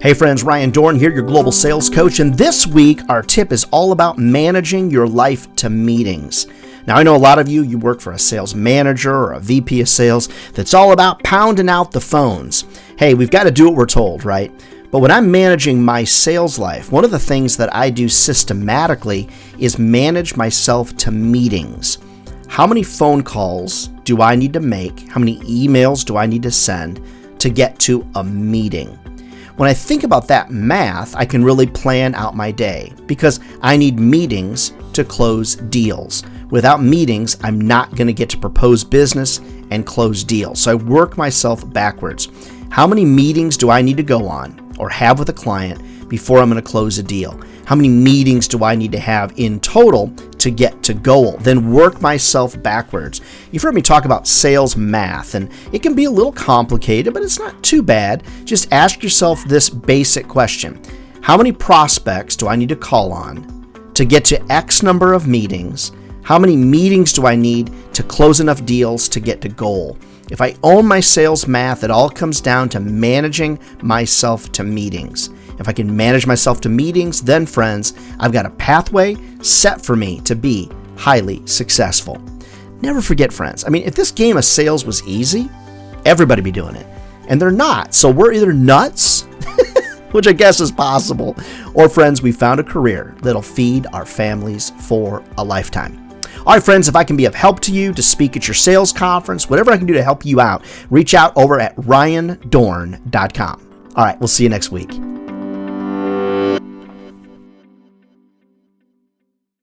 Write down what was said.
Hey friends, Ryan Dohrn here, your global sales coach, and this week our tip is all about managing your life to meetings. Now I know a lot of you work for a sales manager or a VP of sales that's all about pounding out the phones. Hey, we've got to do what we're told, right? But when I'm managing my sales life, one of the things that I do systematically is manage myself to meetings. How many phone calls do I need to make? How many emails do I need to send to get to a meeting? When I think about that math, I can really plan out my day because I need meetings to close deals. Without meetings, I'm not going to get to propose business and close deals. So I work myself backwards. How many meetings do I need to go on or have with a client before I'm going to close a deal? How many meetings do I need to have in total to get to goal? Then work myself backwards. You've heard me talk about sales math, and it can be a little complicated, but it's not too bad. Just ask yourself this basic question. How many prospects do I need to call on to get to X number of meetings? How many meetings do I need to close enough deals to get to goal? If I own my sales math, it all comes down to managing myself to meetings. If I can manage myself to meetings, then friends, I've got a pathway set for me to be highly successful. Never forget, friends, if this game of sales was easy, everybody be doing it. And they're not. So we're either nuts, which I guess is possible, or friends, we found a career that'll feed our families for a lifetime. All right, friends, if I can be of help to you to speak at your sales conference, whatever I can do to help you out, reach out over at ryandohrn.com. All right, we'll see you next week.